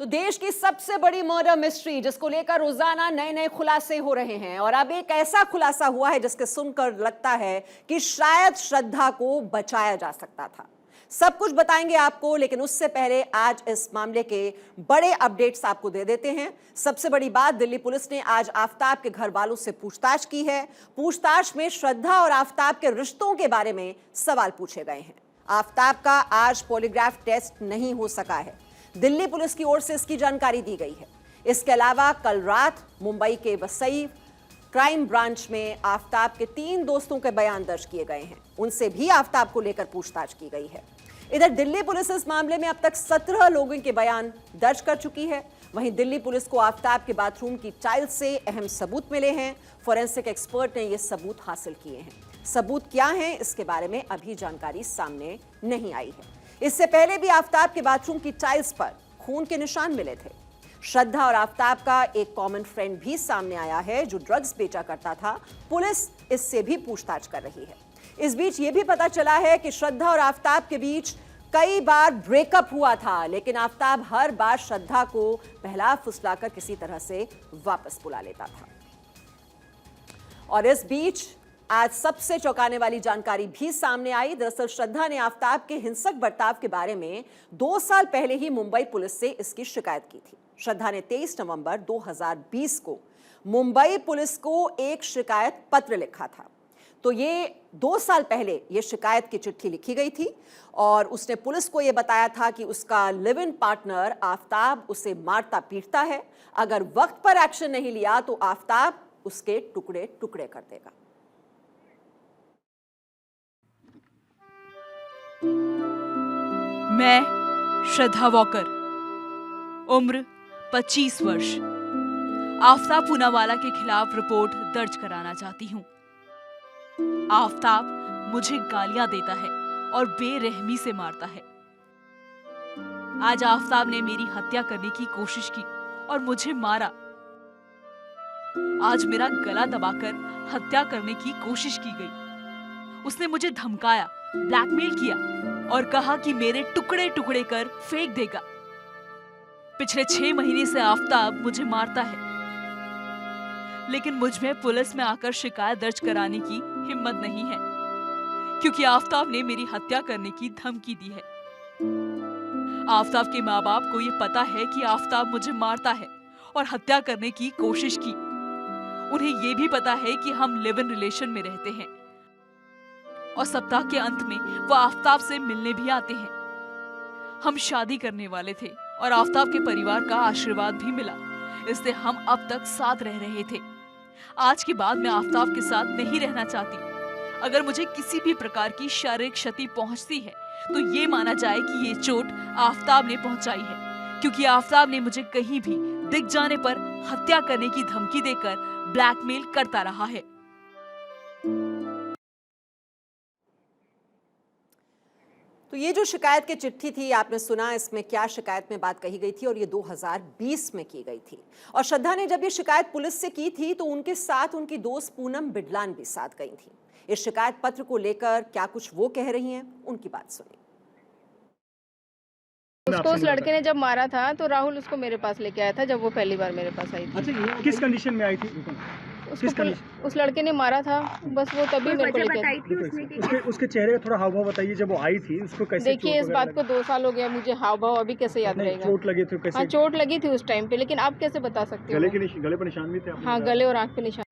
तो देश की सबसे बड़ी मर्डर मिस्ट्री जिसको लेकर रोजाना नए नए खुलासे हो रहे हैं और अब एक ऐसा खुलासा हुआ है जिसके सुनकर लगता है कि शायद श्रद्धा को बचाया जा सकता था। सब कुछ बताएंगे आपको, लेकिन उससे पहले आज इस मामले के बड़े अपडेट्स आपको दे देते हैं। सबसे बड़ी बात, दिल्ली पुलिस ने आज आफताब के घर वालों से पूछताछ की है। पूछताछ में श्रद्धा और आफताब के रिश्तों के बारे में सवाल पूछे गए हैं। आफताब का आज पॉलीग्राफ टेस्ट नहीं हो सका है, दिल्ली पुलिस की ओर से इसकी जानकारी दी गई है। इसके अलावा कल रात मुंबई के वसई क्राइम ब्रांच में आफताब के 3 दोस्तों के बयान दर्ज किए गए हैं, उनसे भी आफताब को लेकर पूछताछ की गई है। इधर दिल्ली पुलिस इस मामले में अब तक 17 लोगों के बयान दर्ज कर चुकी है। वहीं दिल्ली पुलिस को आफताब के बाथरूम की टाइल्स से अहम सबूत मिले हैं। फोरेंसिक एक्सपर्ट ने ये सबूत हासिल किए हैं। सबूत क्या हैं, इसके बारे में अभी जानकारी सामने नहीं आई है। इससे पहले भी आफताब के बाथरूम की टाइल्स पर खून के निशान मिले थे। श्रद्धा और आफताब का एक कॉमन फ्रेंड भी सामने आया है जो ड्रग्स बेचा करता था। पुलिस इससे भी पूछताछ कर रही है। इस बीच यह भी पता चला है कि श्रद्धा और आफताब के बीच कई बार ब्रेकअप हुआ था, लेकिन आफताब हर बार श्रद्धा को बहला फुसलाकर किसी तरह से वापस बुला लेता था। और इस बीच आज सबसे चौंकाने वाली जानकारी भी सामने आई। दरअसल श्रद्धा ने आफताब के हिंसक बर्ताव के बारे में 2 साल पहले ही मुंबई पुलिस से इसकी शिकायत की थी। श्रद्धा ने 23 नवंबर 2020 को मुंबई पुलिस को एक शिकायत पत्र लिखा था। तो ये 2 साल पहले ये शिकायत की चिट्ठी लिखी गई थी और उसने पुलिस को ये बताया था कि उसका लिव इन पार्टनर आफताब उसे मारता पीटता है। अगर वक्त पर एक्शन नहीं लिया तो आफताब उसके टुकड़े टुकड़े कर देगा। मैं श्रद्धा वॉकर, उम्र 25 वर्ष, आफताब पूनावाला के खिलाफ रिपोर्ट दर्ज कराना चाहती हूँ। आफताब मुझे गालियां देता है और बेरहमी से मारता है। आज आफताब ने मेरी हत्या करने की कोशिश की और मुझे मारा। आज मेरा गला दबाकर हत्या करने की कोशिश की गई। उसने मुझे धमकाया, ब्लैकमेल किया और कहा कि मेरे टुकड़े टुकड़े कर फेंक देगा। पिछले 6 महीने से आफताब मुझे मारता है, लेकिन मुझ में पुलिस में आकर शिकायत दर्ज कराने की हिम्मत नहीं है, क्योंकि आफताब ने मेरी हत्या करने की धमकी दी है। आफताब के माँ बाप को ये पता है कि आफताब मुझे मारता है और हत्या करने की कोशिश की। उन्हें ये भी पता है कि हम लिव इन रिलेशन में रहते हैं और सप्ताह के अंत में वो आफताब से मिलने भी आते हैं। हम शादी करने वाले थे और आफताब के परिवार का आशीर्वाद भी मिला, इसलिए हम अब तक साथ रह रहे थे। आज के बाद मैं आफताब के साथ नहीं रहना चाहती। अगर मुझे किसी भी प्रकार की शारीरिक क्षति पहुंचती है तो ये माना जाए कि ये चोट आफताब ने पहुंचाई है, क्योंकि आफताब ने मुझे कहीं भी दिख जाने पर हत्या करने की धमकी देकर ब्लैकमेल करता रहा है। तो ये जो शिकायत की चिट्ठी थी, आपने सुना इसमें क्या शिकायत में बात कही गई थी, और ये 2020 में की गई थी। और श्रद्धा ने जब ये शिकायत पुलिस से की थी तो उनके साथ उनकी दोस्त पूनम बिडलान भी साथ गई थी। इस शिकायत पत्र को लेकर क्या कुछ वो कह रही हैं, उनकी बात सुनिए। उसको उस लड़के ने जब मारा था तो राहुल उसको मेरे पास लेके आया था, जब वो पहली बार मेरे पास आई थी। अच्छा, किस कंडीशन में आई थी? उस लड़के ने मारा था, बस वो तभी मेरे को लेके आई थी। उसके चेहरे का थोड़ा हाव भाव बताइए, जब वो आई थी उसको कैसे? देखिए, इस बात को 2 साल हो गया, मुझे हाव भाव अभी कैसे याद रहेगा? चोट लगी थी कैसे? हाँ, चोट लगी थी उस टाइम पे, लेकिन आप कैसे बता सकते हो? गले पर निशान भी थे? हाँ, गले और आंख पे निशान।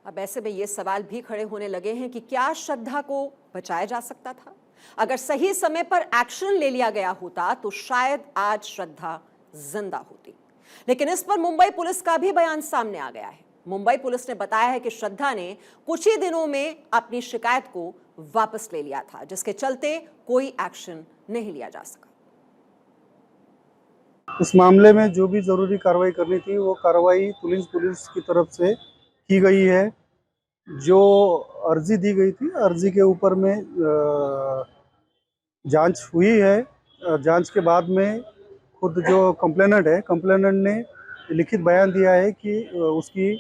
अब ऐसे में ये सवाल भी खड़े होने लगे हैं कि क्या श्रद्धा को बचाया जा सकता था? अगर सही समय पर एक्शन ले लिया गया होता तो शायद आज श्रद्धा जिंदा होती। लेकिन इस पर मुंबई पुलिस का भी बयान सामने आ गया है। मुंबई पुलिस ने बताया है कि श्रद्धा ने कुछ ही दिनों में अपनी शिकायत को वापस ले लिया था, जिसके चलते कोई एक्शन नहीं लिया जा सका। इस मामले में जो भी जरूरी कार्रवाई करनी थी वो कार्रवाई पुलिस की तरफ से की गई है। जो अर्जी दी गई थी, अर्जी के ऊपर में जांच हुई है। जांच के बाद में खुद जो कंप्लेनेंट ने लिखित बयान दिया है कि उसकी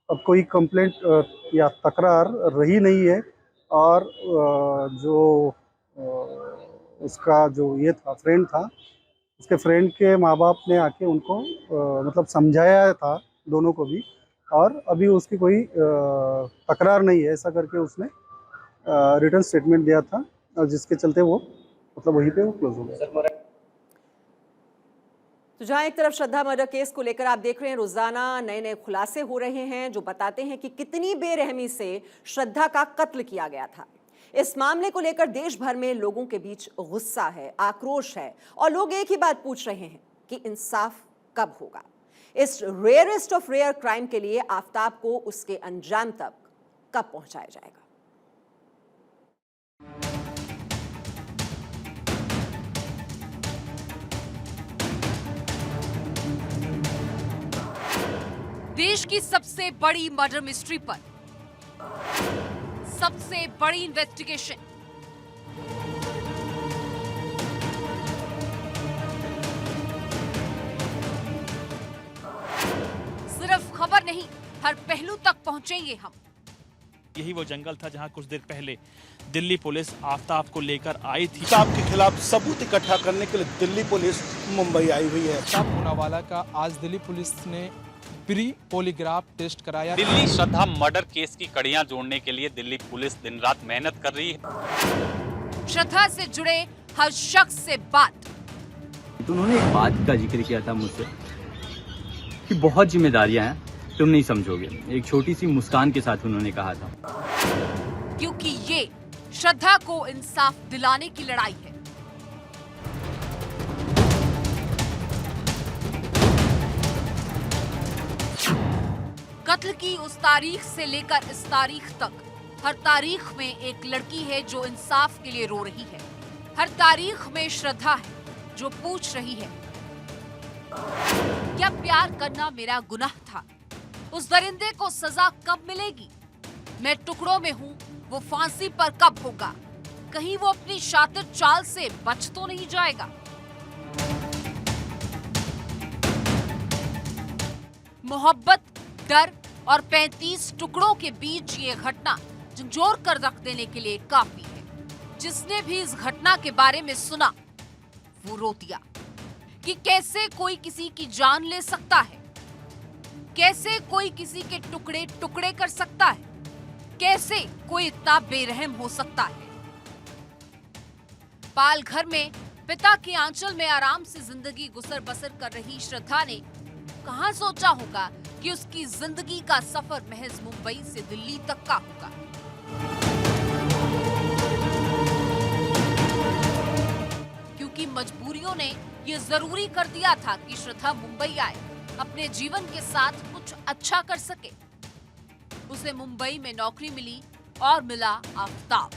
अब कोई कंप्लेंट या तकरार रही नहीं है, और जो उसका जो ये था फ्रेंड था उसके फ्रेंड के माँ बाप ने आके उनको मतलब समझाया था दोनों को भी, और अभी उसकी कोई तकरार नहीं है ऐसा करके उसने रिटर्न स्टेटमेंट दिया था, और जिसके चलते वो मतलब वहीं पे वो क्लोज हो गया। तो जहां एक तरफ श्रद्धा मर्डर केस को लेकर आप देख रहे हैं रोजाना नए नए खुलासे हो रहे हैं जो बताते हैं कि कितनी बेरहमी से श्रद्धा का कत्ल किया गया था। इस मामले को लेकर देश भर में लोगों के बीच गुस्सा है, आक्रोश है, और लोग एक ही बात पूछ रहे हैं कि इंसाफ कब होगा। इस रेयरेस्ट ऑफ रेयर क्राइम के लिए आफताब को उसके अंजाम तक कब पहुंचाया जाएगा। देश की सबसे बड़ी मर्डर मिस्ट्री पर सबसे बड़ी इन्वेस्टिगेशन, सिर्फ खबर नहीं, हर पहलू तक पहुंचेंगे हम। यही वो जंगल था जहां कुछ देर पहले दिल्ली पुलिस आफताब को लेकर आई थी। आफताब के खिलाफ सबूत इकट्ठा करने के लिए दिल्ली पुलिस मुंबई आई हुई है। आफताब पूनावाला का आज दिल्ली पुलिस ने प्री पॉलीग्राफ टेस्ट कराया। दिल्ली श्रद्धा मर्डर केस की कड़ियां जोड़ने के लिए दिल्ली पुलिस दिन रात मेहनत कर रही है। श्रद्धा से जुड़े हर शख्स से बात। तो उन्होंने एक बात का जिक्र किया था मुझसे कि बहुत जिम्मेदारियां हैं, तुम नहीं समझोगे। एक छोटी सी मुस्कान के साथ उन्होंने कहा था। क्योंकि ये श्रद्धा को इंसाफ दिलाने की लड़ाई है। कत्ल की उस तारीख से लेकर इस तारीख तक हर तारीख में एक लड़की है जो इंसाफ के लिए रो रही है। हर तारीख में श्रद्धा है जो पूछ रही है, क्या प्यार करना मेरा गुनाह था? उस दरिंदे को सजा कब मिलेगी? मैं टुकड़ों में हूँ, वो फांसी पर कब होगा? कहीं वो अपनी शातिर चाल से बच तो नहीं जाएगा? मोहब्बत, डर और 35 टुकड़ों के बीच ये घटना झंझोर कर रख देने के लिए काफी है। जिसने भी इस घटना के बारे में सुना वो रो दिया कि कैसे कोई किसी की जान ले सकता है, कैसे कोई किसी के टुकड़े टुकड़े कर सकता है, कैसे कोई इतना बेरहम हो सकता है। पाल घर में पिता के आंचल में आराम से जिंदगी गुजर बसर कर रही श्रद्धा ने कहां सोचा होगा कि उसकी जिंदगी का सफर महज मुंबई से दिल्ली तक का होगा। क्योंकि मजबूरियों ने ये जरूरी कर दिया था कि श्रद्धा मुंबई आए, अपने जीवन के साथ कुछ अच्छा कर सके। उसे मुंबई में नौकरी मिली और मिला आफताब।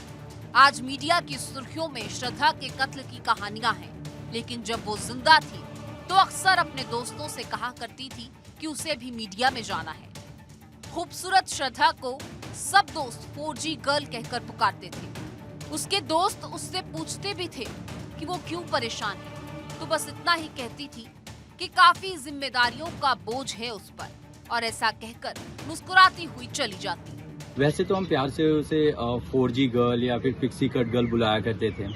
आज मीडिया की सुर्खियों में श्रद्धा के कत्ल की कहानियां हैं, लेकिन जब वो जिंदा थी तो अक्सर अपने दोस्तों से कहा करती थी कि उसे भी मीडिया में जाना है। खूबसूरत श्रद्धा को सब दोस्त 4G गर्ल कहकर पुकारते थे। उसके दोस्त उससे पूछते भी थे कि वो क्यों परेशान है, तो बस इतना ही कहती थी कि काफी जिम्मेदारियों का बोझ है उस पर, और ऐसा कहकर मुस्कुराती हुई चली जाती। वैसे तो हम प्यार से उसे 4G गर्ल या फिर पिक्सी कट गर्ल बुलाया करते थे,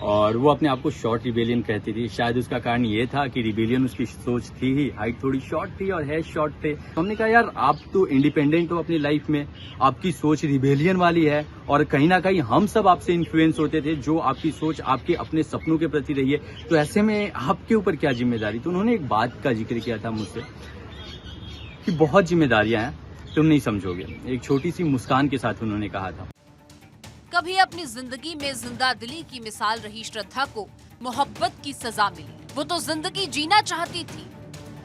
और वो अपने आप को शॉर्ट रिबेलियन कहती थी। शायद उसका कारण ये था कि रिबेलियन उसकी सोच थी ही, हाइट थोड़ी शॉर्ट थी और हेयर शॉर्ट थे। हमने कहा यार आप तो इंडिपेंडेंट हो अपनी लाइफ में, आपकी सोच रिबेलियन वाली है, और कहीं ना कहीं हम सब आपसे इन्फ्लुएंस होते थे, जो आपकी सोच आपके अपने सपनों के प्रति रही है, तो ऐसे में आपके ऊपर क्या जिम्मेदारी। तो उन्होंने एक बात का जिक्र किया था मुझसे कि बहुत जिम्मेदारियां हैं, तुम नहीं समझोगे। एक छोटी सी मुस्कान के साथ उन्होंने कहा था। कभी अपनी जिंदगी में जिंदा दिली की मिसाल रही श्रद्धा को मोहब्बत की सजा मिली। वो तो जिंदगी जीना चाहती थी,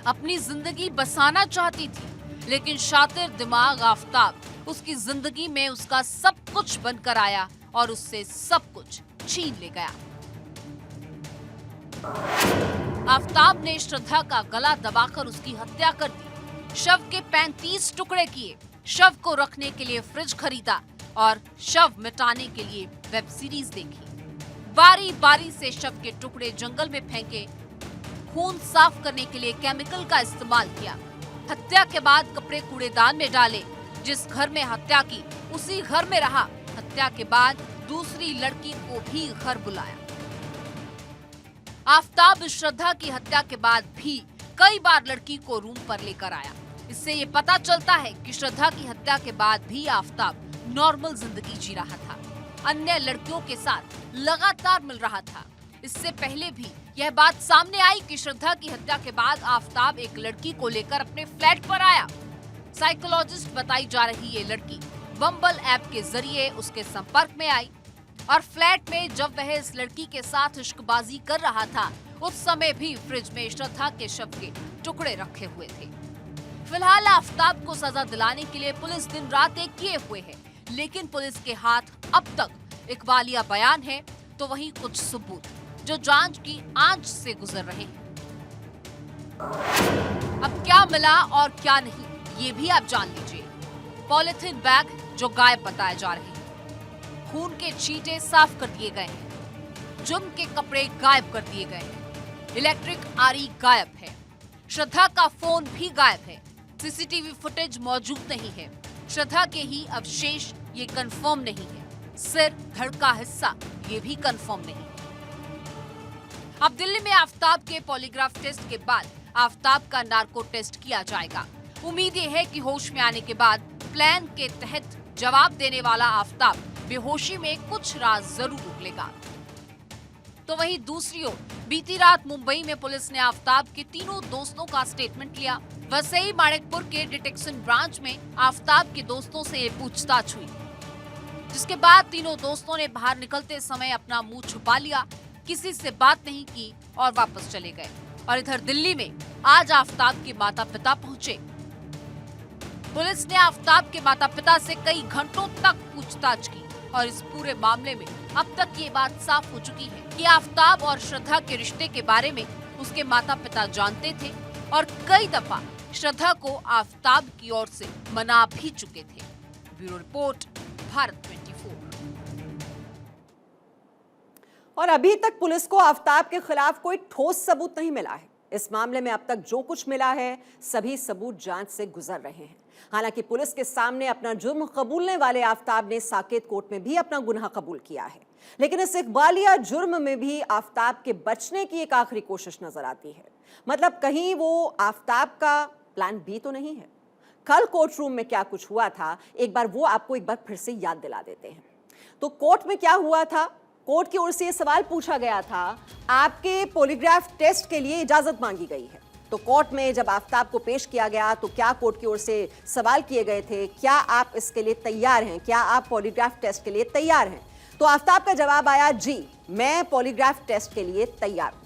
अपनी जिंदगी बसाना चाहती थी, लेकिन शातिर दिमाग आफताब उसकी जिंदगी में उसका सब कुछ बनकर आया और उससे सब कुछ छीन ले गया। आफताब ने श्रद्धा का गला दबाकर उसकी हत्या कर दी, शव के 35 टुकड़े किए, शव को रखने के लिए फ्रिज खरीदा और शव मिटाने के लिए वेब सीरीज देखी। बारी बारी से शव के टुकड़े जंगल में फेंके, खून साफ करने के लिए केमिकल का इस्तेमाल किया। हत्या के बाद कपड़े कूड़ेदान में डाले। जिस घर में हत्या की उसी घर में रहा। हत्या के बाद दूसरी लड़की को भी घर बुलाया। आफताब श्रद्धा की हत्या के बाद भी कई बार लड़की को रूम पर लेकर आया। इससे ये पता चलता है कि श्रद्धा की हत्या के बाद भी आफताब नॉर्मल जिंदगी जी रहा था, अन्य लड़कियों के साथ लगातार मिल रहा था। इससे पहले भी यह बात सामने आई कि श्रद्धा की हत्या के बाद आफताब एक लड़की को लेकर अपने फ्लैट पर आया। साइकोलॉजिस्ट बताई जा रही ये लड़की बम्बल ऐप के जरिए उसके संपर्क में आई और फ्लैट में जब वह इस लड़की के साथ इश्कबाजी कर रहा था उस समय भी फ्रिज में श्रद्धा के शव के टुकड़े रखे हुए थे। फिलहाल आफताब को सजा दिलाने के लिए पुलिस दिन रात एक किए हुए है, लेकिन पुलिस के हाथ अब तक इकबालिया बयान है तो वहीं कुछ सबूत जो जांच की आंच से गुजर रहे हैं। अब क्या मिला और क्या नहीं, ये भी आप जान लीजिए। पॉलिथीन बैग जो गायब बताए जा रहे हैं, खून के छींटे साफ कर दिए गए हैं, जुर्म के कपड़े गायब कर दिए गए हैं, इलेक्ट्रिक आरी गायब है, श्रद्धा का फोन भी गायब है, सीसीटीवी फुटेज मौजूद नहीं है, श्रद्धा के ही अवशेष ये कंफर्म नहीं है, सिर धड़ का हिस्सा ये भी कंफर्म नहीं है। अब दिल्ली में आफताब के पॉलीग्राफ टेस्ट के बाद आफताब का नार्को टेस्ट किया जाएगा। उम्मीद ये है कि होश में आने के बाद प्लान के तहत जवाब देने वाला आफताब बेहोशी में कुछ राज जरूर उगलेगा। तो वहीं दूसरी ओर बीती रात मुंबई में पुलिस ने आफताब के तीनों दोस्तों का स्टेटमेंट लिया। वसई माणिकपुर के डिटेक्शन ब्रांच में आफताब के दोस्तों से पूछताछ हुई, जिसके बाद तीनों दोस्तों ने बाहर निकलते समय अपना मुंह छुपा लिया, किसी से बात नहीं की और वापस चले गए। और इधर दिल्ली में आज आफताब के माता पिता पहुंचे। पुलिस ने आफताब के माता पिता से कई घंटों तक पूछताछ की और इस पूरे मामले में अब तक ये बात साफ हो चुकी है कि आफताब और श्रद्धा के रिश्ते के बारे में उसके माता पिता जानते थे और कई दफा श्रद्धा को आफताब की ओर से मना भी चुके थे। Bureau report, Bharat 24। और अभी तक पुलिस को आफताब के खिलाफ कोई ठोस सबूत नहीं मिला है। इस मामले में अब तक जो कुछ मिला है सभी सबूत जांच से गुजर रहे हैं। हालांकि पुलिस के सामने अपना जुर्म कबूलने वाले आफताब ने साकेत कोर्ट में भी अपना गुनाह कबूल किया है, लेकिन इस इकबालिया जुर्म में भी आफताब के बचने की एक आखिरी कोशिश नजर आती है। मतलब कहीं वो आफताब का प्लान बी तो नहीं है। कल कोर्ट रूम में क्या कुछ हुआ था एक बार वो आपको एक बार फिर से याद दिला देते हैं। तो कोर्ट में क्या हुआ था, कोर्ट की ओर से यह सवाल पूछा गया था, आपके पॉलीग्राफ टेस्ट के लिए इजाजत मांगी गई है। तो कोर्ट में जब आफताब को पेश किया गया तो क्या कोर्ट की ओर से सवाल किए गए थे, क्या आप इसके लिए तैयार हैं, क्या आप पॉलीग्राफ टेस्ट के लिए तैयार हैं? तो आफताब का जवाब आया, जी मैं पॉलीग्राफ टेस्ट के लिए तैयार हूं।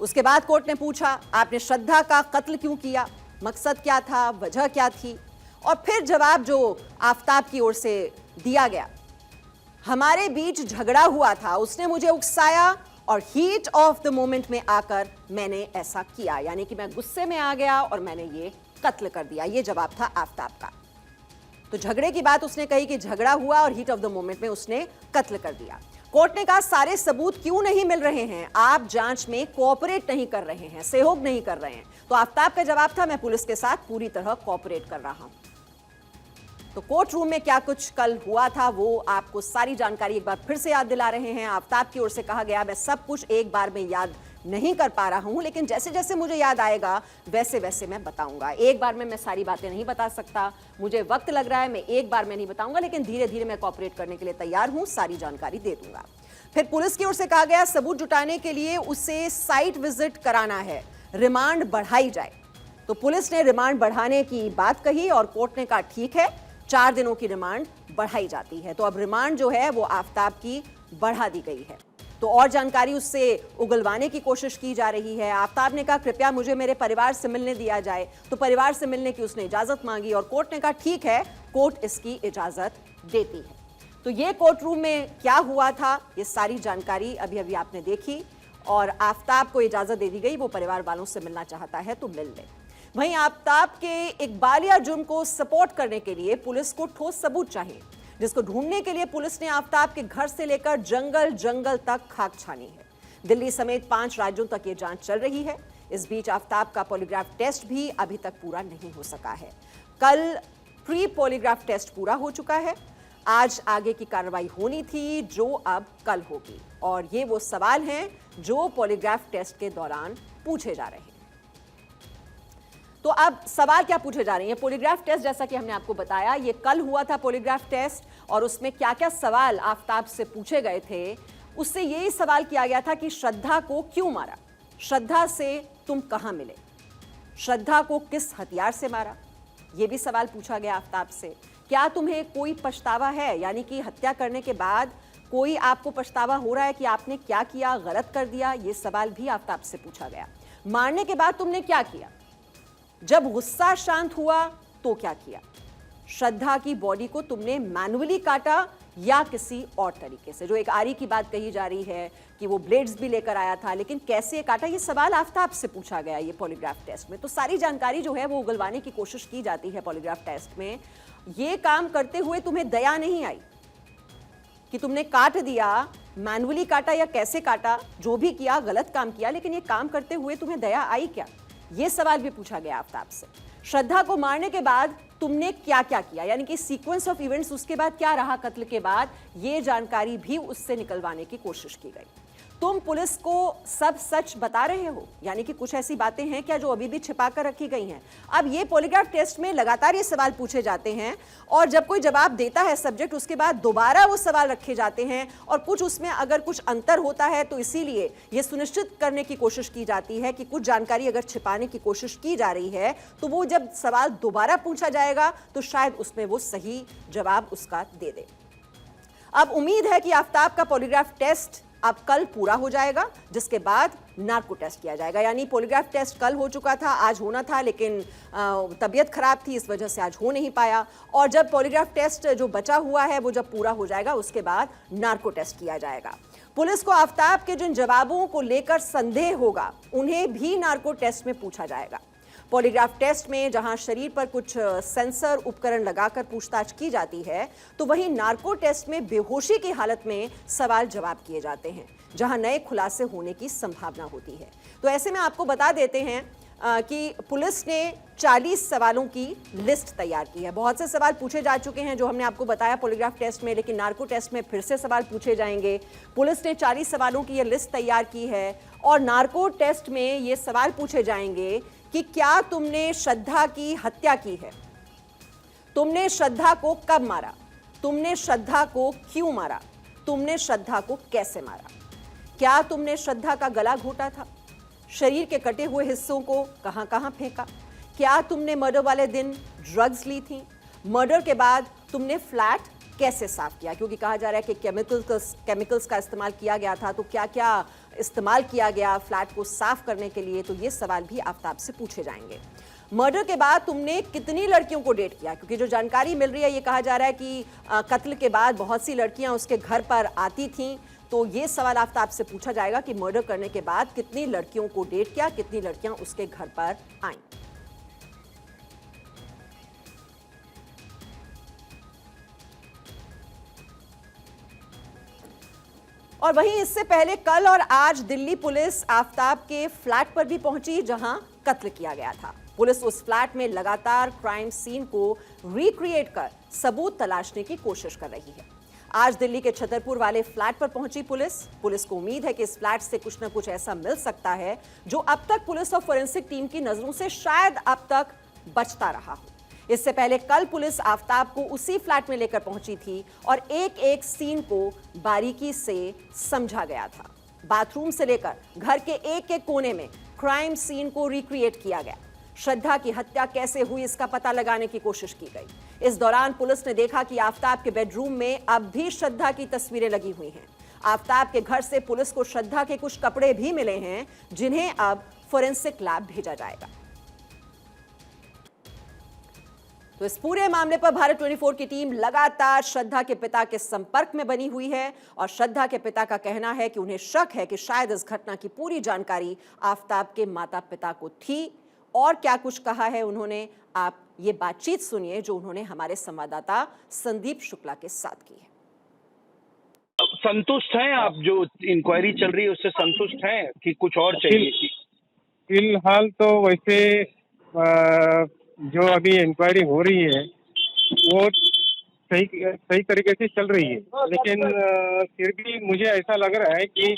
उसके बाद कोर्ट ने पूछा, आपने श्रद्धा का कत्ल क्यों किया, मकसद क्या था, वजह क्या थी? और फिर जवाब जो आफताब की ओर से दिया गया, हमारे बीच झगड़ा हुआ था, उसने मुझे उकसाया और हीट ऑफ द मोमेंट में आकर मैंने ऐसा किया, यानी कि मैं गुस्से में आ गया और मैंने ये कत्ल कर दिया। ये जवाब था आफताब का। तो झगड़े की बात उसने कही कि झगड़ा हुआ और हीट ऑफ द मोमेंट में उसने कत्ल कर दिया। कोर्ट ने कहा, सारे सबूत क्यों नहीं मिल रहे हैं, आप जांच में कोऑपरेट नहीं कर रहे हैं, सहयोग नहीं कर रहे हैं। तो आफताब का जवाब था, मैं पुलिस के साथ पूरी तरह कोऑपरेट कर रहा हूं। तो कोर्ट रूम में क्या कुछ कल हुआ था वो आपको सारी जानकारी एक बार फिर से याद दिला रहे हैं। आफताब की ओर से कहा गया, मैं सब कुछ एक बार में याद नहीं कर पा रहा हूं, लेकिन जैसे जैसे मुझे याद आएगा वैसे वैसे मैं बताऊंगा। एक बार में मैं सारी बातें नहीं बता सकता, मुझे वक्त लग रहा है, मैं एक बार में नहीं बताऊंगा, लेकिन धीरे धीरे मैं कोऑपरेट करने के लिए तैयार हूं, सारी जानकारी दे दूंगा। फिर पुलिस की ओर से कहा गया, सबूत जुटाने के लिए उसे साइट विजिट कराना है, रिमांड बढ़ाई जाए। तो पुलिस ने रिमांड बढ़ाने की बात कही और कोर्ट ने कहा, ठीक है, 4 दिनों की रिमांड बढ़ाई जाती है। तो अब रिमांड जो है वो आफताब की बढ़ा दी गई है। तो और जानकारी उससे उगलवाने की कोशिश की जा रही है। आफताब ने कहा, कृपया मुझे मेरे परिवार से मिलने दिया जाए। तो परिवार से मिलने की उसने इजाजत मांगी और कोर्ट ने कहा, ठीक है, कोर्ट इसकी इजाजत देती है। तो ये कोर्ट रूम में क्या हुआ था, ये सारी जानकारी अभी अभी आपने देखी और आफताब को इजाजत दे दी गई, वो परिवार वालों से मिलना चाहता है तो मिल ले। वहीं आफताब के इकबालिया जुर्म को सपोर्ट करने के लिए पुलिस को ठोस सबूत चाहिए, जिसको ढूंढने के लिए पुलिस ने आफताब के घर से लेकर जंगल जंगल तक खाक छानी है। दिल्ली समेत 5 राज्यों तक ये जांच चल रही है। इस बीच आफताब का पॉलीग्राफ टेस्ट भी अभी तक पूरा नहीं हो सका है। कल प्री पॉलीग्राफ टेस्ट पूरा हो चुका है। आज आगे की कार्रवाई होनी थी जो अब कल होगी, और ये वो सवाल हैं जो पॉलीग्राफ टेस्ट के दौरान पूछे जा रहे हैं। तो अब सवाल क्या पूछे जा रहे हैं? पॉलीग्राफ टेस्ट, जैसा कि हमने आपको बताया, ये कल हुआ था पॉलीग्राफ टेस्ट, और उसमें क्या क्या सवाल आफताब से पूछे गए थे। उससे यही सवाल किया गया था कि श्रद्धा को क्यों मारा, श्रद्धा से तुम कहां मिले, श्रद्धा को किस हथियार से मारा, यह भी सवाल पूछा गया आफताब से। क्या तुम्हें कोई पछतावा है, यानी कि हत्या करने के बाद कोई आपको पछतावा हो रहा है कि आपने क्या किया, गलत कर दिया, यह सवाल भी आफताब से पूछा गया। मारने के बाद तुमने क्या किया, जब गुस्सा शांत हुआ तो क्या किया, श्रद्धा की बॉडी को तुमने मैनुअली काटा या किसी और तरीके से। जो एक आरी की बात कही जा रही है कि वो ब्लेड्स भी लेकर आया था, लेकिन कैसे काटा, ये सवाल आफताब से पूछा गया ये पॉलीग्राफ टेस्ट में। तो सारी जानकारी जो है वो उगलवाने की कोशिश की जाती है पॉलीग्राफ टेस्ट में। ये काम करते हुए तुम्हें दया नहीं आई कि तुमने काट दिया, मैनुअली काटा या कैसे काटा, जो भी किया गलत काम किया, लेकिन ये काम करते हुए तुम्हें दया आई क्या, ये सवाल भी पूछा गया आफताब से। श्रद्धा को मारने के बाद तुमने क्या क्या किया, यानी कि सीक्वेंस ऑफ इवेंट्स, उसके बाद क्या रहा कत्ल के बाद, ये जानकारी भी उससे निकलवाने की कोशिश की गई। तुम पुलिस को सब सच बता रहे हो, यानी कि कुछ ऐसी बातें हैं क्या जो अभी भी छिपा कर रखी गई हैं। अब ये पॉलीग्राफ टेस्ट में लगातार ये सवाल पूछे जाते हैं, और जब कोई जवाब देता है सब्जेक्ट, उसके बाद दोबारा वो सवाल रखे जाते हैं, और कुछ उसमें अगर कुछ अंतर होता है तो इसीलिए ये सुनिश्चित करने की कोशिश की जाती है कि कुछ जानकारी अगर छिपाने की कोशिश की जा रही है तो वो जब सवाल दोबारा पूछा जाएगा तो शायद उसमें वो सही जवाब उसका दे दे। अब उम्मीद है कि आफताब का पॉलीग्राफ टेस्ट अब कल पूरा हो जाएगा, जिसके बाद नार्को टेस्ट किया जाएगा। यानी पॉलीग्राफ टेस्ट कल हो चुका था, आज होना था, लेकिन तबीयत खराब थी, इस वजह से आज हो नहीं पाया। और जब पॉलीग्राफ टेस्ट जो बचा हुआ है वो जब पूरा हो जाएगा, उसके बाद नार्को टेस्ट किया जाएगा। पुलिस को आफताब के जिन जवाबों को लेकर संदेह होगा उन्हें भी नार्को टेस्ट में पूछा जाएगा। पॉलीग्राफ टेस्ट में जहां शरीर पर कुछ सेंसर उपकरण लगाकर पूछताछ की जाती है, तो वहीं नार्को टेस्ट में बेहोशी की हालत में सवाल जवाब किए जाते हैं, जहां नए खुलासे होने की संभावना होती है। तो ऐसे में आपको बता देते हैं कि पुलिस ने 40 सवालों की लिस्ट तैयार की है। बहुत से सवाल पूछे जा चुके हैं जो हमने आपको बताया पॉलीग्राफ टेस्ट में, लेकिन नार्को टेस्ट में फिर से सवाल पूछे जाएंगे। पुलिस ने 40 सवालों की ये लिस्ट तैयार की है, और नार्को टेस्ट में ये सवाल पूछे जाएंगे कि क्या तुमने श्रद्धा की हत्या की है, तुमने श्रद्धा को कब मारा, तुमने श्रद्धा को क्यों मारा, तुमने श्रद्धा को कैसे मारा, क्या तुमने श्रद्धा का गला घोटा था, शरीर के कटे हुए हिस्सों को कहां कहां फेंका, क्या तुमने मर्डर वाले दिन ड्रग्स ली थी, मर्डर के बाद तुमने फ्लैट कैसे साफ किया, क्योंकि कहा जा रहा है कि केमिकल्स का इस्तेमाल किया गया था, तो क्या क्या इस्तेमाल किया गया फ्लैट को साफ करने के लिए, तो ये सवाल भी आफताब से पूछे जाएंगे। मर्डर के बाद तुमने कितनी लड़कियों को डेट किया, क्योंकि जो जानकारी मिल रही है ये कहा जा रहा है कि कत्ल के बाद बहुत सी लड़कियां उसके घर पर आती थीं, तो ये सवाल आफताब से पूछा जाएगा कि मर्डर करने के बाद कितनी लड़कियों को डेट किया, कितनी लड़कियां उसके घर पर आईं। और वहीं इससे पहले कल और आज दिल्ली पुलिस आफताब के फ्लैट पर भी पहुंची जहां कत्ल किया गया था। पुलिस उस फ्लैट में लगातार क्राइम सीन को रिक्रिएट कर सबूत तलाशने की कोशिश कर रही है। आज दिल्ली के छतरपुर वाले फ्लैट पर पहुंची पुलिस को उम्मीद है कि इस फ्लैट से कुछ न कुछ ऐसा मिल सकता है जो अब तक पुलिस और फोरेंसिक टीम की नजरों से शायद अब तक बचता रहा हो। इससे पहले कल पुलिस आफताब को उसी फ्लैट में लेकर पहुंची थी और एक एक सीन को बारीकी से समझा गया था। बाथरूम से लेकर घर के एक एक कोने में क्राइम सीन को रिक्रिएट किया गया। श्रद्धा की हत्या कैसे हुई इसका पता लगाने की कोशिश की गई। इस दौरान पुलिस ने देखा कि आफताब के बेडरूम में अब भी श्रद्धा की तस्वीरें लगी हुई हैं। आफताब के घर से पुलिस को श्रद्धा के कुछ कपड़े भी मिले हैं, जिन्हें अब फोरेंसिक लैब भेजा जाएगा। तो इस पूरे मामले पर भारत 24 की टीम लगातार श्रद्धा के पिता के संपर्क में बनी हुई है, और श्रद्धा के पिता का कहना है कि उन्हें शक है कि शायद इस घटना की पूरी जानकारी आफताब के माता पिता को थी। और क्या कुछ कहा है उन्होंने, आप ये बातचीत सुनिए जो उन्होंने हमारे संवाददाता संदीप शुक्ला के साथ की है। संतुष्ट हैं आप, जो इंक्वायरी चल रही है उससे संतुष्ट हैं कि कुछ और चाहिए? फिलहाल तो वैसे जो अभी इंक्वायरी हो रही है वो सही तरीके से चल रही है, लेकिन फिर भी मुझे ऐसा लग रहा है कि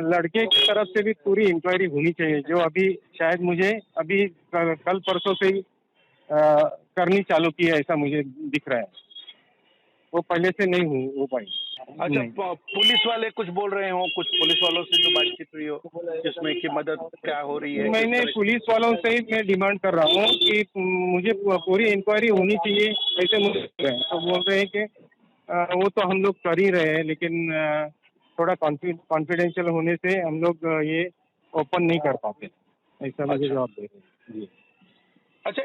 लड़के की तरफ से भी पूरी इंक्वायरी होनी चाहिए, जो अभी शायद मुझे अभी कल परसों से ही करनी चालू की है, ऐसा मुझे दिख रहा है। वो पहले से नहीं हो पाई। अच्छा, पुलिस वाले कुछ बोल रहे हो, कुछ पुलिस वालों से जो बातचीत हुई हो जिसमें कि मदद क्या हो रही है? मैंने पुलिस वालों से ही मैं डिमांड कर रहा हूँ कि मुझे पूरी इंक्वायरी होनी चाहिए, ऐसे मुझे तो बोल रहे हैं कि वो तो हम लोग कर ही रहे हैं, लेकिन थोड़ा कॉन्फिडेंशियल होने से हम लोग ये ओपन नहीं कर पाते, ऐसा मुझे जवाब दे रहे हैं। जी। अच्छा,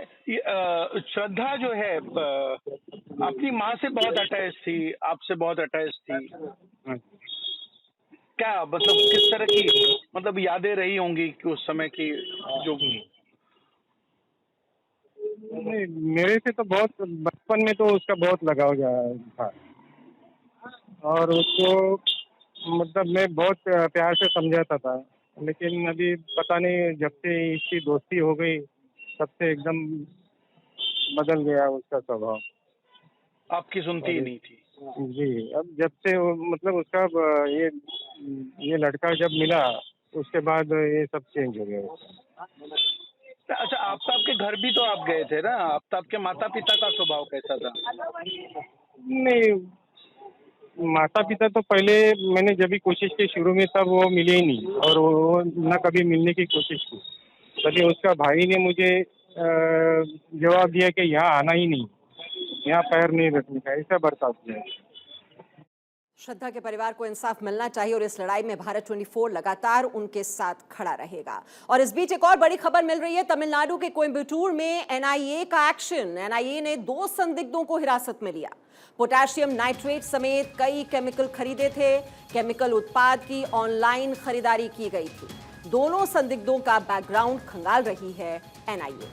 श्रद्धा जो है अपनी माँ से बहुत अटैच थी, आपसे बहुत अटैच थी, क्या मतलब किस तरह की मतलब यादें रही होंगी कि उस समय की जो? नहीं, मेरे से तो बहुत बचपन में तो उसका बहुत लगाव था, और उसको मतलब मैं बहुत प्यार से समझाता था, लेकिन अभी पता नहीं जब से इसकी दोस्ती हो गई तब से एकदम बदल गया उसका स्वभाव। आपकी सुनती ही नहीं थी? जी, अब जब से मतलब उसका ये लड़का जब मिला उसके बाद ये सब चेंज हो गया। अच्छा, आफ्ताब के घर भी तो आप गए थे ना, आफ्ताब के माता पिता का स्वभाव कैसा था? नहीं, माता पिता तो पहले मैंने जब भी कोशिश की शुरू में तब वो मिले ही नहीं, और वो न कभी मिलने की कोशिश की। तभी उसका भाई ने मुझे जवाब दिया कि यहाँ आना ही नहीं, यहाँ पैर नहीं रखने का, ऐसा बर्ताव किया। श्रद्धा के परिवार को इंसाफ मिलना चाहिए और इस लड़ाई में भारत 24 लगातार उनके साथ खड़ा रहेगा। और इस बीच एक और बड़ी खबर मिल रही है, तमिलनाडु के कोयम्बटूर में एनआईए का एक्शन। एनआईए ने 2 संदिग्धों को हिरासत में लिया। पोटेशियम नाइट्रेट समेत कई केमिकल खरीदे थे। केमिकल उत्पाद की ऑनलाइन खरीदारी की गई थी। दोनों संदिग्धों का बैकग्राउंड खंगाल रही है एनआईए।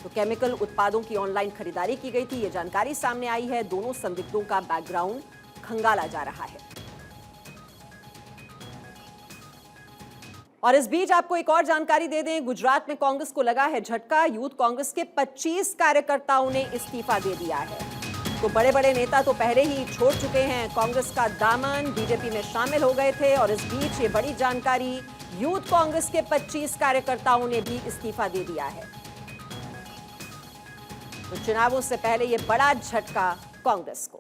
तो केमिकल उत्पादों की ऑनलाइन खरीदारी की गई थी, यह जानकारी सामने आई है। दोनों संदिग्धों का बैकग्राउंड खंगाला जा रहा है। और इस बीच आपको एक और जानकारी दे दें, गुजरात में कांग्रेस को लगा है झटका। यूथ कांग्रेस के 25 कार्यकर्ताओं ने इस्तीफा दे दिया है। तो बड़े बड़े नेता तो पहले ही छोड़ चुके हैं कांग्रेस का दामन, बीजेपी में शामिल हो गए थे। और इस बीच ये बड़ी जानकारी, यूथ कांग्रेस के 25 कार्यकर्ताओं ने भी इस्तीफा दे दिया है। तो चुनावों से पहले ये बड़ा झटका कांग्रेस को।